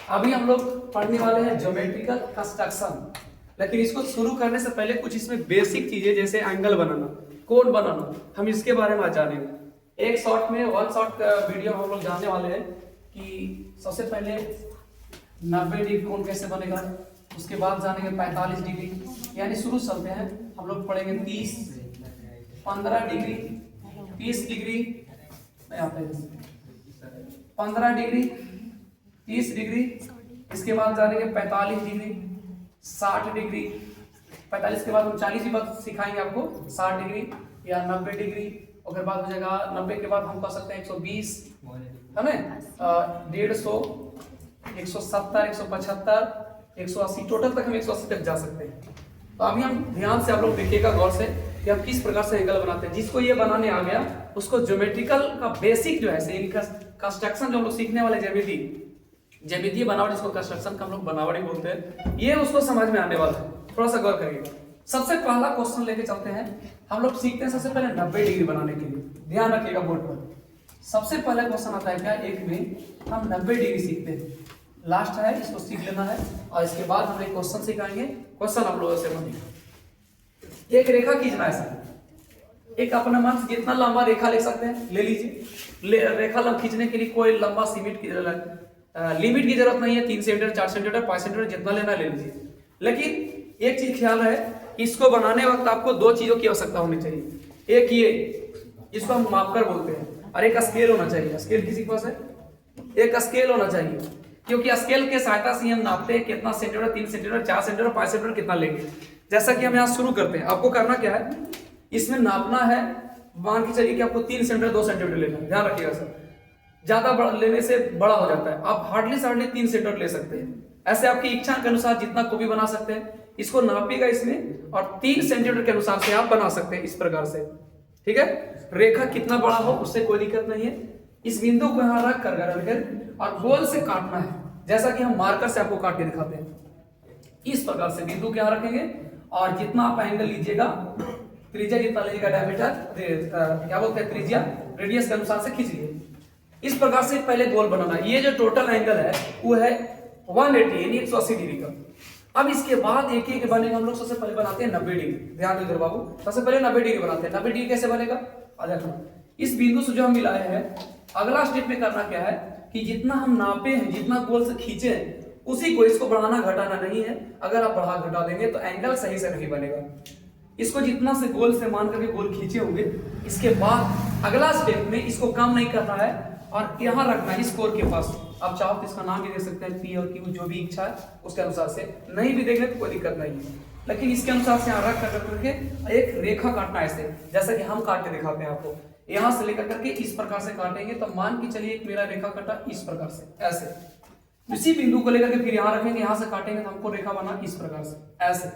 अभी हम लोग पढ़ने वाले हैं ज्योमेट्रिकल कंस्ट्रक्शन, लेकिन इसको शुरू करने से पहले कुछ इसमें बेसिक चीजें जैसे एंगल बनाना, कोण बनाना, हम इसके बारे में आज जानेंगे। एक शॉर्ट में वन शॉर्ट वीडियो हम लोग जानने वाले हैं कि सबसे पहले 90 डिग्री कोण कैसे बनेगा, उसके बाद जानेंगे 45 डिग्री, यानी शुरू चलते हैं। हम लोग पढ़ेंगे 30, 15 डिग्री, 30 डिग्री, 15 डिग्री, 30 डिग्री, इसके बाद जानेंगे 45 डिग्री, 60 डिग्री, 45 के बाद हम 40 की बात सिखाएंगे आपको, 60 डिग्री या 90 डिग्री, और फिर बाद हो जाएगा 90 के बाद हम कर सकते हैं 120, है ना, 150, 170, 175, 180, टोटल तक हम 180 तक जा सकते हैं। तो अभी हम ध्यान से आप लोग देखिएगा गौर से कि हम किस प्रकार से एंगल बनाते हैं। जिसको ये बनाने आ गया उसको ज्योमेट्रिकल का बेसिक जो है कंस्ट्रक्शन जो हम लोग सीखने वाले ज्यामितीय बनावट, इसको कंस्ट्रक्शन का हम लोग बनावट ही बोलते हैं, ये उसको समझ में आने वाला है। थोड़ा सा गौर करिएगा। सबसे पहला क्वेश्चन लेके चलते हैं। हम लोग सीखते हैं सबसे पहले 90 डिग्री बनाने के लिए, ध्यान रखिएगा बोर्ड पर। सबसे पहला क्वेश्चन आता है क्या, एक में हम 90 डिग्री सीखते हैं, लास्ट है, इसको सीख लेना है, और इसके बाद हम एक क्वेश्चन सिखाएंगे। क्वेश्चन आप लोगों से बनेगा, एक रेखा खींचना है सर, एक अपना मन जितना लंबा रेखा ले सकते हैं ले लीजिए। रेखा खींचने के लिए कोई लंबा लिमिट की जरूरत नहीं है, 3 सेंटीमीटर, 4 सेंटीमीटर, 5 सेंटीमीटर, जितना लेना ले लीजिए। लेकिन एक चीज ख्याल है, इसको बनाने वक्त आपको 2 चीजों की आवश्यकता होनी चाहिए। एक ये, इसको हम मापकर बोलते हैं, और एक स्केल होना चाहिए। स्केल किसी के पास है? एक स्केल होना चाहिए, क्योंकि स्केल के सहायता से हम नापते हैं कितना सेंटीमीटर, 3 सेंटीमीटर, 4 सेंटीमीटर, 5 सेंटीमीटर कितना लेंगे। जैसा कि हम यहाँ शुरू करते हैं, आपको करना क्या है, इसमें नापना है। मान के चलिए कि आपको 3 सेंटीमीटर, 2 सेंटीमीटर लेना है, ध्यान रखिएगा सर, ज्यादा लेने से बड़ा हो जाता है। आप हार्डली 3 सेंटीमीटर ले सकते हैं। ऐसे आपकी इच्छा के अनुसार जितना को भी बना सकते हैं। इसको नापिएगा इसमें, और 3 सेंटीमीटर के अनुसार से आप बना सकते हैं इस प्रकार से, ठीक है। रेखा कितना बड़ा हो उससे कोई दिक्कत नहीं है। इस बिंदु को यहाँ रख कर और गोल से काटना है, जैसा कि हम मार्कर से आपको काट के दिखाते हैं। इस प्रकार से बिंदु के यहाँ रखेंगे, और जितना आप एंगल लीजिएगा, त्रिज्या जितना लीजिएगा, डायमीटर क्या बोलते हैं, त्रिज्या, रेडियस के अनुसार से खींचिए। इस प्रकार से पहले गोल बनाना है। ये जो टोटल एंगल है वो है 180 यानी 180 डिग्री का। अब इसके बाद एक एक बनेगा। हम लोग सबसे पहले बनाते हैं 90 डिग्री, ध्यान दीजिए बाबू, सबसे पहले 90 डिग्री बनाते हैं। 90 डिग्री कैसे बनेगा, आ देखो, इस बिंदु से जो हम मिलाए हैं, अगला स्टेप में करना क्या है कि जितना हम नापे हैं, जितना गोल से खींचे हैं, उसी को, इसको बढ़ाना घटाना नहीं है। अगर आप बढ़ा घटा देंगे तो एंगल सही से नहीं बनेगा। इसको जितना से गोल से मान करके गोल खींचे होंगे, इसके बाद अगला स्टेप में इसको कम नहीं करना है और यहाँ रखना है इस कोर के पास। आप चाहो तो इसका नाम भी दे सकते हैं, पी और क्यू, जो भी इच्छा है उसके अनुसार से। नहीं भी देंगे तो कोई दिक्कत नहीं है, लेकिन इसके अनुसार से यहाँ रख करके एक रेखा काटना है ऐसे, जैसा कि हम काट के दिखाते हैं आपको। यहाँ से लेकर करके इस प्रकार से काटेंगे, तो मान के चलिए एक मेरा रेखा कटा इस प्रकार से, ऐसे। इसी बिंदु को लेकर के फिर यहाँ रखेंगे, यहाँ से काटेंगे तो हमको रेखा बना इस प्रकार से, ऐसे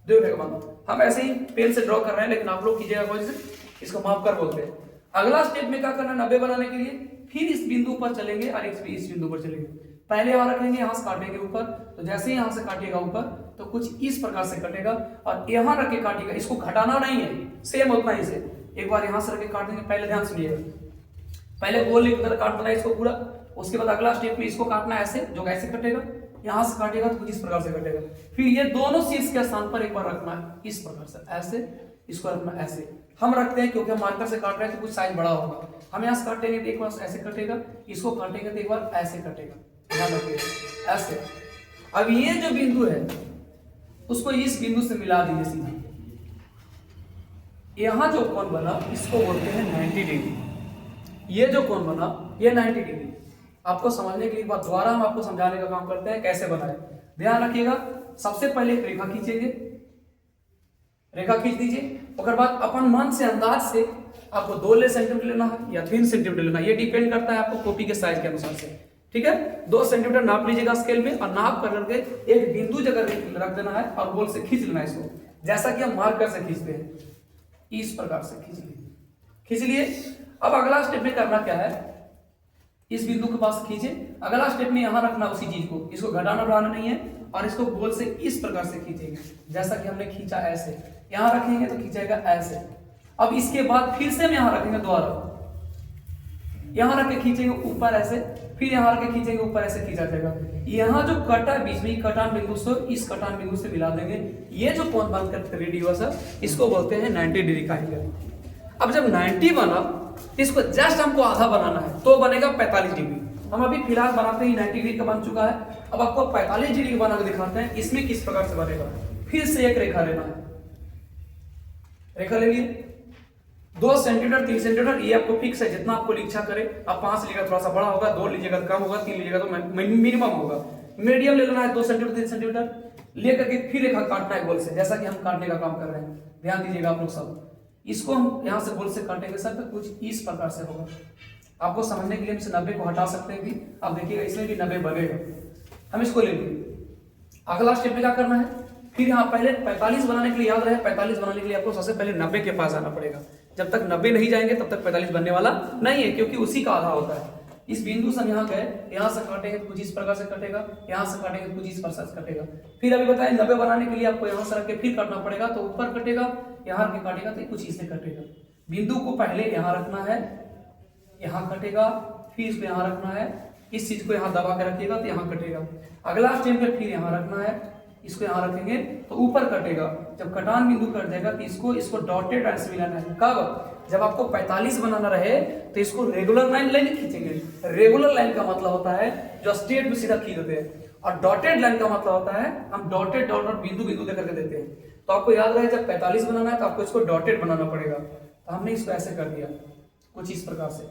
2 रेखा बना। हम ऐसे ही पेन से ड्रॉ कर रहे हैं, लेकिन आप लोग कीजिएगा कोई से, इसको माप कर बोलते हैं। अगला स्टेप में क्या करना है, 90 बनाने के लिए फिर इस बिंदु पर चलेंगे और इस बिंदु पर चलेंगे। पहले यहाँ रखेंगे, यहाँ से काटेंगे ऊपर, तो जैसे ही यहाँ से काटिएगा ऊपर तो कुछ इस प्रकार से कटेगा, और यहाँ रख के काटिएगा। इसको घटाना नहीं है, सेम उतना ही से। एक बार यहाँ से रख के काट देंगे, पहले ध्यान सुनिएगा, पहले गोल इधर काट देना है इसको पूरा। उसके बाद अगला स्टेप में इसको काटना है ऐसे, जो ऐसे कटेगा, यहाँ से काटेगा तो कुछ इस प्रकार से कटेगा। फिर ये दोनों शीर्ष के स्थान पर एक बार रखना है इस प्रकार से, ऐसे, इसको रखना ऐसे। हम रखते हैं क्योंकि हम मार्कर से काट रहे हैं तो कुछ साइज बड़ा होगा। हम यहाँ से काटेंगे तो एक बार ऐसे कटेगा, इसको काटेंगे तो एक बार ऐसे कटेगा, ध्यान रखिएगा, ऐसे। अब ये जो बिंदु है उसको इस बिंदु से मिला दीजिए सीधा। यहाँ जो कोण बना इसको बोलते हैं 90 डिग्री। ये जो कोण बना ये 90 डिग्री। आपको समझने के लिए बात दोबारा हम आपको समझाने का काम करते हैं कैसे बनाए। ध्यान रखिएगा, सबसे पहले एक रेखा खींचेंगे, रेखा खींच दीजिए। उसके बाद अपन मन से, अंदाज से आपको 2 सेंटीमीटर लेना है या 3 सेंटीमीटर लेना है, ये डिपेंड करता है आपको कॉपी के साइज के अनुसार से, ठीक है। 2 सेंटीमीटर नाप लीजिएगा स्केल में, और नाप कर करके एक बिंदु जगह रख देना है और गोल से खींच लेना है इसको, जैसा कि हम मार्कर से खींचते हैं, इस प्रकार से खींच लिए। अब अगला स्टेप में करना क्या है, इस बिंदु के पास खींचे, अगला स्टेप में यहाँ रखना उसी चीज को, इसको घटाना बढ़ाना नहीं है, और इसको गोल से इस प्रकार से खींचेंगे, जैसा कि हमने खींचा ऐसे। यहाँ रखेंगे तो खींचेगा ऐसे। अब इसके बाद फिर से हम यहाँ रखेंगे दोबारा, यहाँ रख के खींचेंगे ऊपर ऐसे, फिर यहाँ रख के खींचेंगे ऊपर, ऐसे खींचा जाएगा। यहाँ जो कटा है बीच में कटान बिंदु से इस कटान बिंदु से मिला देंगे, ये जो कोण बनकर रेडी हुआ सर इसको बोलते हैं 90 डिग्री का एंगल। अब जब 90 बना इसको जस्ट हमको आधा बनाना है तो बनेगा 45 डिग्री। हम अभी फिलहाल बनाते ही 90 डिग्री का बन चुका है। अब आपको 45 डिग्री बना के दिखाते हैं इसमें किस प्रकार से बनेगा। फिर से एक रेखा लेना है, रेखा ले लिए 2 सेंटीमीटर 3 सेंटीमीटर, ये आपको फिक्स है, जितना आपको इच्छा करे। आप 5 लीजिएगा थोड़ा सा बड़ा होगा, 2 लीजिएगा तो कम होगा, 3 लीजिएगा तो मिनिमम होगा। मीडियम ले लेना है 2 सेंटीमीटर 3 सेंटीमीटर लेकर के फिर रेखा काटना है गोल से, जैसा कि हम काटने का काम कर रहे हैं। ध्यान दीजिएगा आप लोग सब, इसको हम यहाँ से गोल से काटेंगे सर तो कुछ इस प्रकार से होगा। आपको समझने के लिए हम 90 को हटा सकते हैं भी, आप देखिएगा इसमें भी 90 बनेगा। हम इसको ले लेंगे। अगला स्टेप में क्या करना है, फिर यहाँ पहले 45 बनाने के लिए याद रहे 45 बनाने के लिए आपको सबसे पहले 90 के पास आना पड़ेगा। जब तक 90 नहीं जाएंगे तब तक 45 बनने वाला नहीं है, क्योंकि उसी का आधा होता है। इस बिंदु से हम यहाँ गए, यहाँ से काटेंगे कुछ इस प्रकार से कटेगा, यहाँ से काटेंगे कुछ इस प्रकार से कटेगा। फिर अभी बताएं 90 बनाने के लिए आपको यहाँ से रख के फिर काटना पड़ेगा, तो ऊपर कटेगा, यहाँ रख के काटेगा तो कुछ इससे कटेगा। बिंदु को पहले यहाँ रखना है, यहाँ कटेगा, फिर इसको यहाँ रखना है, इस चीज को यहाँ दबा के रखिएगा तो यहाँ कटेगा। अगला स्टेप में फिर यहाँ रखना है, इसको यहाँ रखेंगे तो ऊपर कटेगा। जब कटान बिंदु कट जाएगा तो इसको डॉटेड लाइन से मिलाना है। कब? जब आपको 45 बनाना रहे तो इसको रेगुलर लाइन खींचेंगे। रेगुलर लाइन का मतलब होता है जो स्ट्रेट में सीधा खींच देते हैं, और डॉटेड लाइन का मतलब होता है हम डॉटेड डॉट बिंदु बिंदु लेकर के देते हैं। तो आपको याद रहे जब 45 बनाना है तो आपको इसको डॉटेड बनाना पड़ेगा। तो हमने इसको ऐसे कर दिया, कुछ इस प्रकार से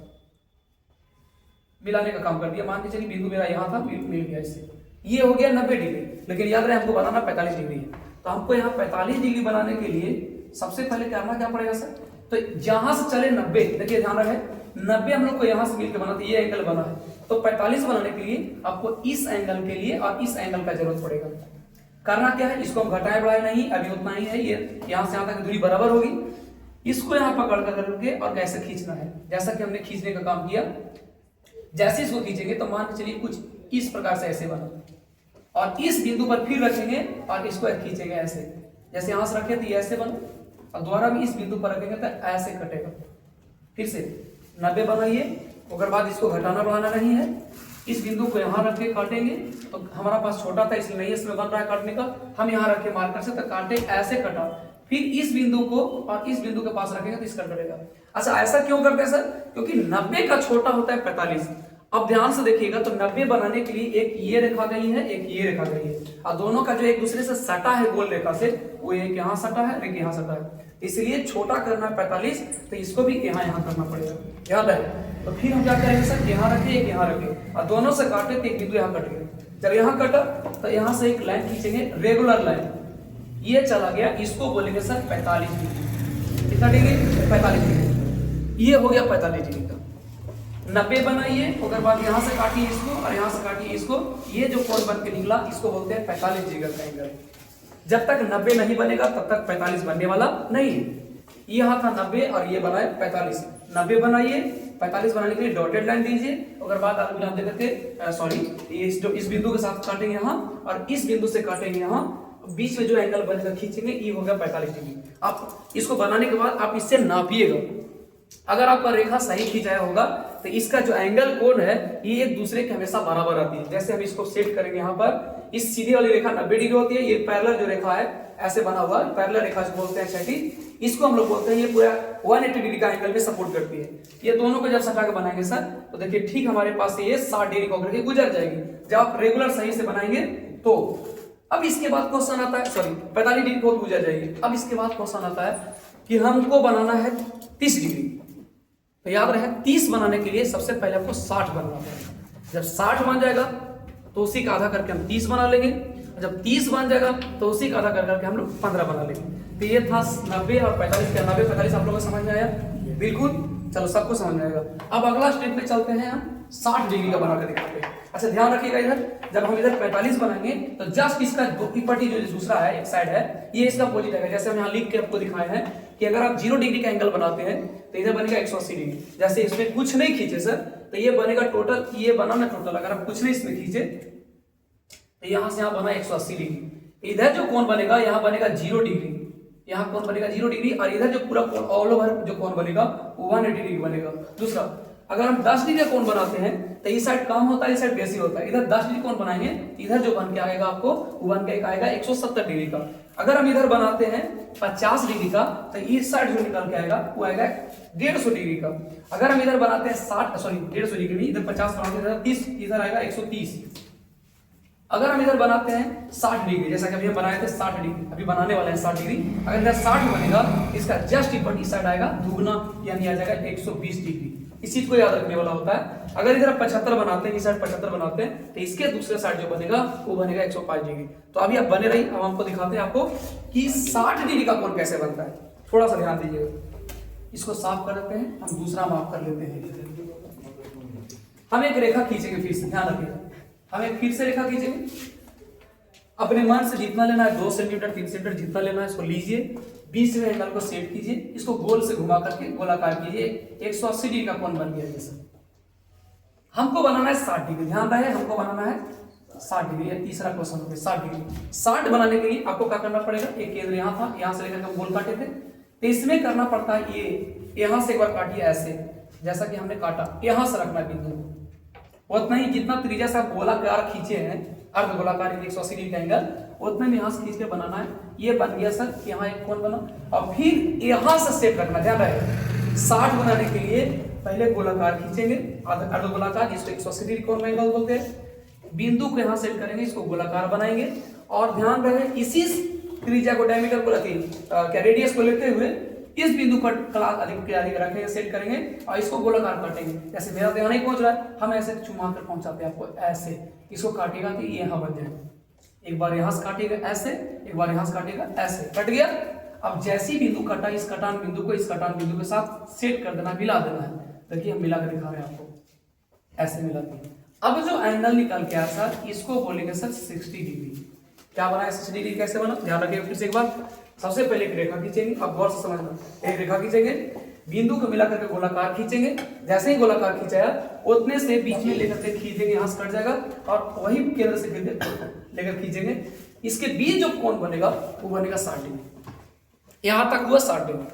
मिलाने का काम कर दिया। मान के चलिए बिंदु मेरा यहाँ था, मिल गया इससे, ये हो गया 90 डिग्री। लेकिन याद रहे हमको बनाना 45 डिग्री है। तो हमको यहाँ 45 डिग्री बनाने के लिए सबसे पहले करना क्या पड़ेगा सर, तो जहां से चले 90, देखिए ध्यान रहे 90 हम लोग को यहाँ से मिलकर बना, तो ये एंगल बना है। तो 45 बनाने के लिए आपको इस एंगल के लिए और इस एंगल का जरूरत पड़ेगा। करना क्या है, इसको हम घटाए बढ़ाए नहीं, अभी उतना ही है, ये यहाँ से यहाँ तक दूरी बराबर होगी। इसको यहाँ पकड़ कर करके और कैसे खींचना है, जैसा कि हमने खींचने का काम किया। जैसे इसको खींचेंगे तो मान के चलिए कुछ इस प्रकार से ऐसे बना, और इस बिंदु पर फिर रखेंगे और इसको खींचेंगे ऐसे, जैसे यहां से रखे तो ये ऐसे बना, और दोबारा भी इस बिंदु पर रखेंगे तो ऐसे कटेगा। फिर से 90 बनाइए, उसके बाद इसको घटाना बढ़ाना नहीं है। इस बिंदु को यहाँ रख के काटेंगे, तो हमारा पास छोटा था इसलिए नहीं इसमें बन रहा है काटने का, हम यहाँ रख के मार्कर से तो काटे, ऐसे कटा। फिर इस बिंदु को और इस बिंदु के पास रखेंगे तो इसका कटेगा। अच्छा, ऐसा क्यों करते हैं सर, क्योंकि 90 का छोटा होता है 45। अब ध्यान से देखिएगा तो 90 बनाने के लिए एक ये रेखा गई है, एक ये रेखा गई है, और दोनों का जो एक दूसरे से सटा है गोल रेखा से, वो एक यहाँ सटा है, एक यहाँ सटा है। इसलिए छोटा करना है 45, तो इसको भी यहाँ करना पड़ेगा, याद है। तो फिर हम क्या करेंगे सर, यहाँ रखे एक यहाँ रखे, और दोनों से काटे तो एक बिंदु यहाँ कट गया। जब यहाँ कटा तो यहाँ से एक लाइन खींचेंगे, रेगुलर लाइन, ये चला गया, इसको बोलेंगे सर 45 डिग्री। कितना डिग्री? 45 डिग्री। ये हो गया 45 डिग्री का। 90 बनाइए, उसके बाद यहाँ से काटिए इसको और यहाँ से काटिए इसको, ये जो कोण बन के निकला इसको बोलते हैं 45 डिग्री का एंगल। जब तक 90 नहीं बनेगा तब तक 45 बनने वाला नहीं है। यहाँ था 90 और ये बना है 45। 90 बनाइए, 45 बनाने के लिए डॉटेड लाइन दीजिए, उसके बाद आप विराम देकर के सॉरी इस बिंदु के साथ काटेंगे यहाँ, और इस बिंदु से काटेंगे यहाँ, बीच में जो एंगल बनेगा खींचेंगे, ये होगा 45 डिग्री। आप इसको बनाने के बाद आप इससे नापिएगा, अगर आपका रेखा सही खींचाया होगा तो इसका जो एंगल कोण है ये एक दूसरे के हमेशा बराबर आती है। जैसे हम इसको सेट करेंगे यहाँ पर, इस सीधी वाली रेखा 90 डिग्री होती है, ये पैरेलल जो रेखा है ऐसे बना हुआ पैरेलल रेखा जो बोलते हैं क्षैतिज, इसको हम लोग बोलते हैं ये पूरा 180 डिग्री का एंगल में सपोर्ट करती है। ये दोनों को जब सटा के बनाएंगे सर तो देखिए ठीक हमारे पास से ये 60 डिग्री होकर के गुजर जाएगी, जब आप रेगुलर सही से बनाएंगे तो। अब इसके बाद क्वेश्चन आता है, सॉरी 45 डिग्री को गुजर जाएगी। अब इसके बाद क्वेश्चन आता है कि हमको बनाना है 30 डिग्री। तो याद रहे 30 बनाने के लिए सबसे पहले आपको 60 बनना पड़ेगा। जब 60 बन जाएगा तो उसी का आधा करके हम 30 बना लेंगे, जब 30 बन जाएगा तो उसी का आधा करके हम लोग 15 बना लेंगे। तो ये था 90 और 45 का, 90 45 आप लोगों को समझ में आया? बिल्कुल, चलो सबको समझ में आएगा। अब अगला स्टेप पे चलते हैं, हम 60 डिग्री का बनाकर दिखाते हैं। अच्छा ध्यान रखिएगा, इधर जब हम इधर 45 बनाएंगे तो जस्ट इसका पट्टी जो दूसरा है एक साइड है, ये इसका अपोजिट है। जैसे हम यहाँ लिख के आपको दिखाए हैं कि अगर आप 0 डिग्री का एंगल बनाते हैं तो इधर बनेगा 180 डिग्री। जैसे इसमें कुछ नहीं खींचे सर तो ये बनेगा टोटल, ये बना ना टोटल, अगर आप कुछ नहीं इसमें खींचे तो यहाँ से यहाँ बना 180 डिग्री। इधर जो कोण बनेगा यहाँ बनेगा 0 डिग्री, यहाँ कोण बनेगा 0 डिग्री, और इधर जो पूरा कोण ऑल ओवर जो कोण बनेगा वो 180 डिग्री बनेगा। दूसरा अगर हम 10 डिग्री का कोण बनाते हैं तो इस साइड कम होता है, इस साइड बेसी होता है। इधर 10 डिग्री कोण बनाएंगे, इधर जो बन के आएगा आपको वो बन के आएगा 170 डिग्री का। अगर हम इधर बनाते हैं 50 डिग्री का तो इस साइड जो निकल के आएगा वो आएगा 150 डिग्री का। अगर हम इधर बनाते हैं 150 डिग्री, इधर 50 बनाते हैं, इधर 30, इधर आएगा 130। अगर हम इधर बनाते हैं 60 डिग्री, जैसा कि अभी हम बनाए थे 60 डिग्री, अभी बनाने वाले हैं 60 डिग्री, अगर इधर 60 बनेगा इसका जस्ट इक्वल इस साइड आएगा दुगना, यानी आ जाएगा 120 डिग्री। इस चीज को याद रखने वाला होता है। अगर इधर 75 बनाते हैं, इस साइड 75 बनाते हैं तो इसके दूसरे साइड जो बनेगा वो बनेगा 105 डिग्री। तो अभी आप बने रही, हम आपको दिखाते हैं आपको कि 60 डिग्री का कोण कैसे बनता है। थोड़ा सा ध्यान दीजिएगा, इसको साफ कर देते हैं, हम दूसरा माप कर लेते हैं। हम एक रेखा खींचेंगे, फिर से ध्यान रखिएगा, हम एक फिर से रेखा खींचेंगे। अपने मन से जितना लेना है 2 सेंटीमीटर 3 सेंटीमीटर जितना लेना है इसको लीजिए, बीच में एंगल को सेट कीजिए, इसको गोल से घुमा करके गोलाकार कीजिए, 180 डिग्री का कोण बन गया जैसा। हमको बनाना है 60 डिग्री, ध्यान रहे हमको बनाना है 60 डिग्री। तीसरा क्वेश्चन हो गया 60 डिग्री। 60 बनाने के लिए आपको क्या करना पड़ेगा, एक केंद्र यहाँ था, यहाँ से लेकर हम गोल काटे थे, तो इसमें करना पड़ता है ये, यहाँ से एक बार काटिए ऐसे, जैसा कि हमने काटा, यहाँ से रखना बिंदु, उतना ही जितना त्रिज्या से आप गोलाकार खींचे हैं, अर्ध गोलाकार 180 डिग्री का एंगल, उतने में यहाँ से खींच के बनाना है। ये बन गया सर, यहाँ एक कोण बना, और फिर यहाँ से सेट रखना, ध्यान रहे 60 बनाने के लिए पहले गोलाकार खींचेंगे, अर्ध गोलाकार, जिसको 180 डिग्री कोण में एंगल बोलते हैं, बिंदु को यहाँ सेट करेंगे, इसको गोलाकार बनाएंगे, और ध्यान रहे इसी त्रिज्या को, डायमीटर को क्या रेडियस को लेते हुए इस बिंदु पर क्लास अधिक रखेंगे, सेट करेंगे, और इसको गोलाकार काटेंगे। जैसे मेरा यहाँ नहीं पहुंच रहा है, हम ऐसे चुमा कर पहुंचाते हैं आपको, ऐसे इसको काटेगा कि ये यहाँ बन जाए, एक बार यहाँ से काटेगा ऐसे, एक बार यहाँ से काटेगा ऐसे, कट गया। अब जैसी बिंदु कटा, इस कटान बिंदु को इस कटान बिंदु के साथ सेट कर देना, मिला देना है। देखिए हम मिला कर दिखा रहे हैं आपको, ऐसे मिला दिए। अब जो एंगल निकल के आया सर, इसको बोलेंगे सर 60 डिग्री। क्या बना है 60 डिग्री, कैसे बना, ध्यान रखिए फिर से एक बार। सबसे पहले एक रेखा खींचेंगे, अब गौर से समझना, एक रेखा खींचेंगे, बिंदु को मिला करके गोलाकार खींचेंगे, जैसे ही गोलाकार खींचाया उतने से बीच में लेकर के खींचेंगे, यहाँ से कट जाएगा, और वही केंद्र से लेकर खींचेंगे, इसके बीच जो कोण बनेगा वो बनेगा 60 डिग्री। यहाँ तक हुआ 60 डिग्री।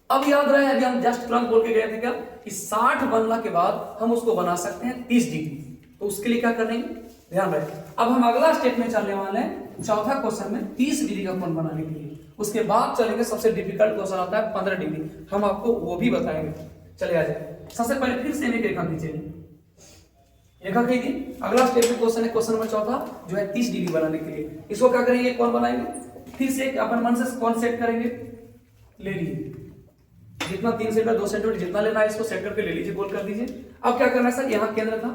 अब याद रहे, अभी हम जस्ट तुरंत बोल के गए थे क्या कि 60 बनने के बाद हम उसको बना सकते हैं 30 डिग्री। तो उसके लिए क्या करेंगे, ध्यान रखें। अब हम अगला स्टेप में चलने वाले हैं, चौथा क्वेश्चन में 30 डिग्री का कोण बनाने के लिए। उसके बाद चलेंगे, सबसे डिफिकल्ट क्वेश्चन आता है 15 डिग्री, हम आपको वो भी बताएंगे। चले आ जाए, सबसे पहले फिर से एक रेखा खींचेंगे, रेखा खींचिए। अगला स्टेप में क्वेश्चन है, क्वेश्चन नंबर चौथा जो है 30 डिग्री बनाने के लिए। इसको क्या करेंगे, कोण बनाएंगे, फिर से अपन मन से कोण सेट करेंगे, ले लीजिए जितना 3 सेंटीमीटर 2 सेंटीमीटर जितना लेना है इसको सेट करके ले लीजिए, गोल कर दीजिए। अब क्या करना है सर, यहाँ केंद्र था,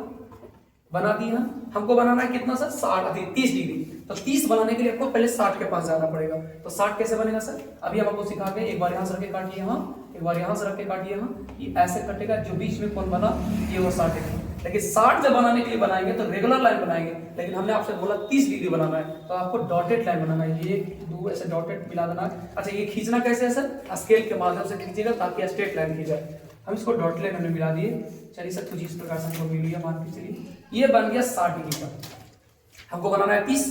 बना दिया, हमको बनाना है कितना सर, 30 डिग्री। तो 30 बनाने के लिए आपको पहले 60 के पास जाना पड़ेगा। तो 60 कैसे बनेगा सर, अभी हम आपको सिखा के, एक बार यहाँ से रख के काटिए, यहाँ एक बार यहाँ से रख के काटिए, यहाँ ये ऐसे कटेगा, जो बीच में कोण बना ये वो 60 डिग्री। लेकिन 60 जब बनाने के लिए बनाएंगे तो रेगुलर लाइन बनाएंगे, लेकिन हमने आपसे बोला 30 डिग्री बनाना है, तो आपको डॉटेड लाइन बनाना है, 1 2 ऐसे डॉटेड मिला देना है। अच्छा ये खींचना कैसे है सर, स्केल के माध्यम से खींचेगा ताकि स्ट्रेट लाइन खींचे। हम इसको डॉट लाइन हमने मिला दिए, चलिए सर कुछ इस प्रकार से हमको मिल गया, मान के चलिए ये बन गया 60 डिग्री का। हमको बनाना है 30।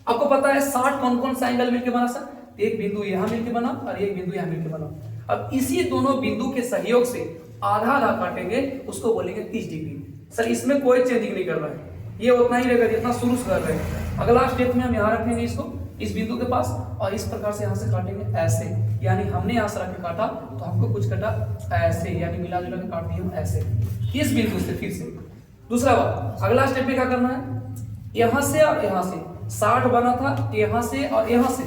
आपको पता है 60 कौन कौन सा एंगल मिलके बना सर, एक बिंदु यहाँ मिलके बना और एक बिंदु यहाँ मिलके बना। अब इसी दोनों बिंदु के सहयोग से आधा आधा काटेंगे, उसको बोलेंगे 30 डिग्री। सर इसमें कोई चेंजिंग नहीं कर रहा है, ये उतना ही रहेगा जितना शुरू से कर रहे हैं। अगला स्टेप में हम यहाँ रखेंगे इसको इस बिंदु के पास, और इस प्रकार से यहाँ से काटेंगे ऐसे, यानी हमने यहाँ से रख के काटा तो हमको कुछ कटा ऐसे, यानी मिला जुला के काट दिया ऐसे इस बिंदु से। फिर से दूसरा बात, अगला स्टेप में क्या करना है, यहाँ से और यहाँ से 60 बना था, यहाँ से और यहाँ से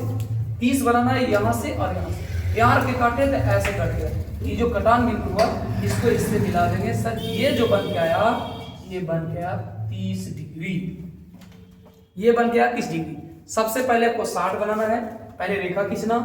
30 बनाना है, यहाँ से और यहाँ से, यहाँ रख के काटे तो ऐसे कट गया। ये जो कटान बिंदु हुआ इसको इससे मिला देंगे सर, ये जो बन के आया ये बन गया 30 डिग्री, ये बन गया 30 डिग्री। सबसे पहले आपको 60 बनाना है, पहले रेखा खींचना,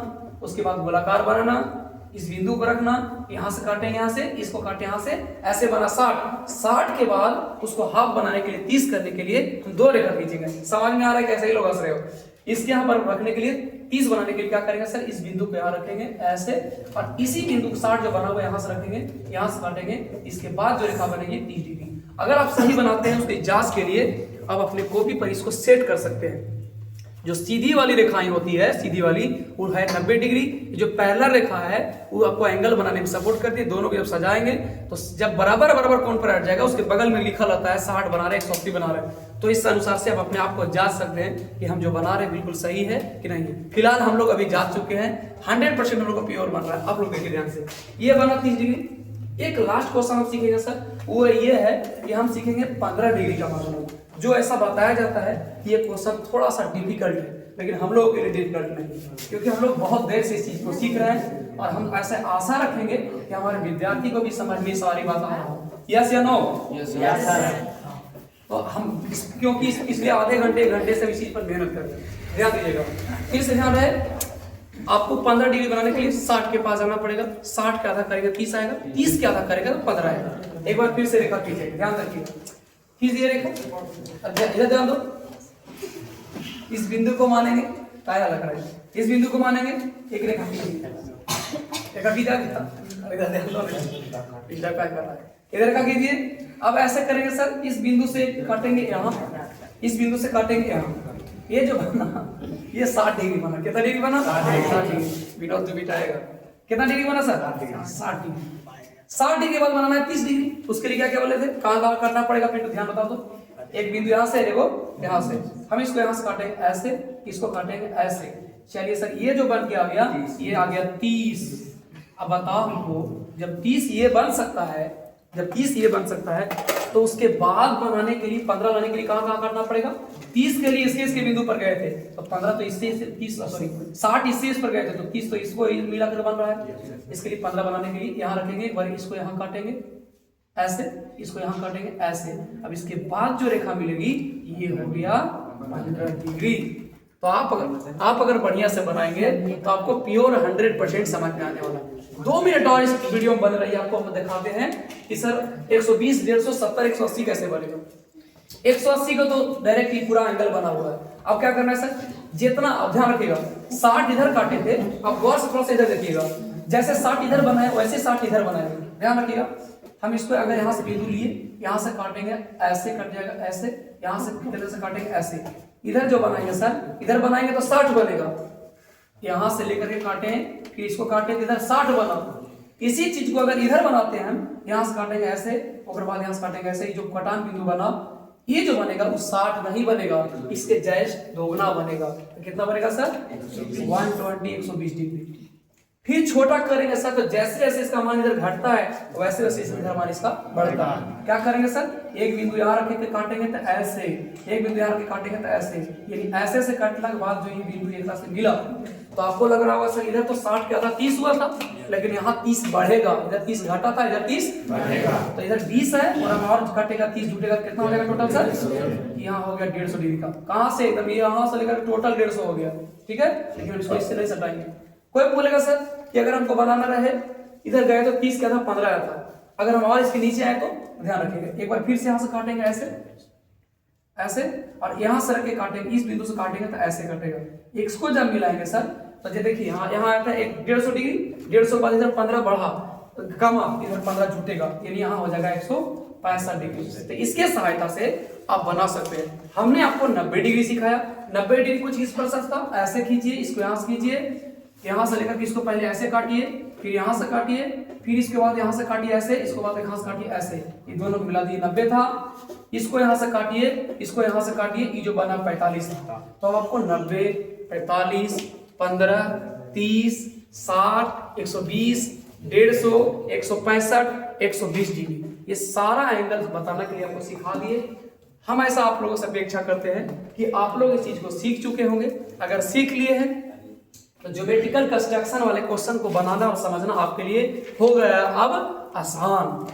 उसके बाद गोलाकार बनाना, इस बिंदु को रखना, यहाँ से काटेंगे, यहाँ से इसको काटे, यहाँ से ऐसे बना 60 के बाद उसको हाफ बनाने के लिए 30 करने के लिए हम 2 रेखा खींचेंगे। समझ में आ रहा है कैसे ही लोग हंस रहे हो। इसके यहाँ पर रखने के लिए 30 बनाने के लिए क्या करेंगे सर, इस बिंदु को यहाँ रखेंगे ऐसे, और इसी बिंदु को 60 जो बना हुआ यहाँ से रखेंगे, यहाँ से काटेंगे, इसके बाद जो रेखा बनेगी 30 डिग्री। अगर आप सही बनाते हैं उसकी जांच के लिए आप अपने कॉपी पर इसको सेट कर सकते हैं। जो सीधी वाली रेखाएं होती है, सीधी वाली वो है 90 डिग्री। जो पैरेलल रेखा है वो आपको एंगल बनाने में सपोर्ट करती है। दोनों को जब सजाएंगे तो जब बराबर बराबर कोण पर हट जाएगा, उसके बगल में लिखा रहता है 60 बना रहे 180 बना रहे, तो इस अनुसार से आप अपने आप को जांच सकते हैं कि हम जो बना रहे हैं बिल्कुल सही है कि नहीं है। फिलहाल हम लोग अभी जांच चुके हैं, 100% हम लोग को प्योर बन रहा है। आप लोग देखिए ध्यान से, ये बना 30 डिग्री। एक लास्ट क्वेश्चन हम सीखेंगे सर, वो ये है कि हम सीखेंगे 15 डिग्री का बनाना। जो ऐसा बताया जाता है कि ये क्वेश्चन थोड़ा सा डिफिकल्ट है, लेकिन हम लोगों के लिए डिफिकल्ट नहीं, क्योंकि हम लोग बहुत देर से इस चीज को सीख रहे हैं और हम ऐसे आशा रखेंगे कि हमारे विद्यार्थी को भी समझ में सारी बात आ रहा हो। यस या नो? Yes sir. तो हम क्योंकि इसलिए आधे घंटे 1 घंटे से इस चीज पर मेहनत करते हैं। ध्यान दीजिएगा, फिर से ध्यान है, आपको 15 डिग्री बनाने के लिए 60 के पास जाना पड़ेगा। 60 के आधा करेगा 30 आएगा, 30 के आधा करेगा तो 15 आएगा। एक बार फिर से रेखा खींचे, ध्यान रखिए, खींच दिए रेखा। इधर ध्यान दो, इस बिंदु को मानेंगे, काया लग रहा है, इस बिंदु को मानेंगे, एक रेखा खींचेंगे, रेखा खींचा गया, इधर ध्यान दो, पिछला क्या कर रहा है, इधर रेखा खींचिए। अब ऐसे करेंगे सर, इस बिंदु से काटेंगे यहाँ, इस बिंदु से काटेंगे यहाँ, ये जो बना ये 60 डिग्री बना। कितना डिग्री बना? 60 डिग्री। विनोद जो बिठाएगा, कितना डिग्री बना सर? 60 डिग्री। 60 डिग्री बाद बनाना है 30 डिग्री। उसके लिए क्या क्या बोले थे, कहाँ करना पड़ेगा, फिर ध्यान बताओ तो। एक बिंदु यहाँ से, देखो यहाँ से, हम इसको यहाँ से काटेंगे ऐसे, इसको काटेंगे ऐसे। चलिए सर, ये जो बन के आ गया, ये आ गया 30। अब बताओ हमको, जब 30 ये बन सकता है, जब 30 ये बन सकता है, तो उसके बाद बनाने के लिए 15 लाने के लिए कहाँ करना पड़ेगा? 30 के लिए इसके बिंदु पर गए थे तो 15 तो इससे 30 सॉरी 60 इससे इस पर गए थे तो 30 तो इसको मिलाकर बन रहा है। इसके लिए 15 बनाने के लिए यहाँ रखेंगे, एक बार इसको यहाँ काटेंगे ऐसे, इसको यहाँ काटेंगे ऐसे। अब इसके बाद जो रेखा मिलेगी ये हो गया 15 डिग्री। तो आप अगर बढ़िया से बनाएंगे तो आपको प्योर 100% समझ में आने वाला है। 2 मिनट और इस वीडियो में बन रही है, आपको हम दिखाते हैं कि सर 120, 150, 70, 180 कैसे बनेगा। 180 का तो डायरेक्टली पूरा एंगल बना हुआ है। अब क्या करना है सर, जितना आप ध्यान रखिएगा, 60 इधर काटे थे, अब गौर से थोड़ा सा इधर देखिएगा, जैसे 60 इधर बना है वैसे 60 इधर बनाएंगे। ध्यान रखिएगा, हम इसको अगर यहाँ से बिंदु लिए, यहाँ से काटेंगे ऐसे कट जाएगा ऐसे, यहाँ से इधर से काटेंगे ऐसे, इधर जो बनाएंगे सर, इधर बनाएंगे तो 60 बनेगा। यहाँ से लेकर के काटें, फिर इसको काटें, इधर 60 बना। इसी चीज को अगर इधर बनाते हैं हम, यहाँ से काटेंगे ऐसे, और बाद यहाँ से काटेंगे ऐसे, जो कटान बिंदु बना ये जो बनेगा वो 60 नहीं बनेगा, इसके जस्ट दोगुना बनेगा। तो कितना बनेगा सर? 120, 120 डिग्री। फिर छोटा करेंगे सर, तो जैसे जैसे इसका मान इधर घटता है वैसे वैसे इधर मान इसका बढ़ता है। क्या करेंगे सर, एक बिंदु यहाँ रखेंगे काटेंगे तो ऐसे, एक बिंदु यहाँ रखे काटेंगे तो ऐसे, यानी ऐसे से काटने के बाद जो ये बिंदु एक से मिला, तो आपको लग रहा होगा सर इधर तो 60 के आधा 30 हुआ था, लेकिन यहाँ 30 बढ़ेगा, इधर 30 घटा था, इधर 30 बढ़ेगा, तो इधर 20 है और घटेगा 30 जुटेगा, कितना हो जाएगा टोटल सर? यहाँ हो गया 150 डिग्री का। कहाँ से? एकदम यहाँ से लेकर टोटल 150 हो गया, ठीक है। लेकिन इसको इससे नहीं सटाएंगे। कोई बोलेगा सर कि अगर हमको बनाना रहे, इधर गए तो 30 के आधा 15 आया था, अगर हम और इसके नीचे आए तो ध्यान रखिएगा, एक बार फिर से यहाँ से काटेंगे ऐसे ऐसे, और यहाँ से रख के काटेंगे, इस बिंदु से काटेंगे तो ऐसे कटेगा। इसको जब मिलाएंगे सर, तो ये देखिए यहाँ आया था 150 डिग्री, 150 के बाद इधर 15 बढ़ा तो कमा, इधर 15 जुटेगा, यानी यहाँ हो जाएगा 165 डिग्री। तो इसके सहायता से आप बना सकते हैं। हमने आपको 90 डिग्री सिखाया। 90 डिग्री कुछ इस प्रोसेस था, ऐसे खींचिए, इसको यहाँ से खींचिए, यहाँ से लेकर इसको पहले ऐसे काटिए, फिर यहाँ से काटिए, फिर इसके बाद यहाँ से काटिए ऐसे, इसको बाद यहाँ से काटिए ऐसे, ये दोनों को मिला दिए 90 था। इसको यहाँ से काटिए, इसको यहाँ से काटिए, ये जो बना 45 था। तो अब आपको 90, 45, 15, 30, 60, 120, 150, 165, 120 डिग्री, ये सारा एंगल बताने के लिए आपको सिखा दिए। हम ऐसा आप लोगों से अपेक्षा करते हैं कि आप लोग इस चीज को सीख चुके होंगे। अगर सीख लिए हैं तो ज्योमेट्रिकल कंस्ट्रक्शन वाले क्वेश्चन को बनाना और समझना आपके लिए हो गया अब आसान।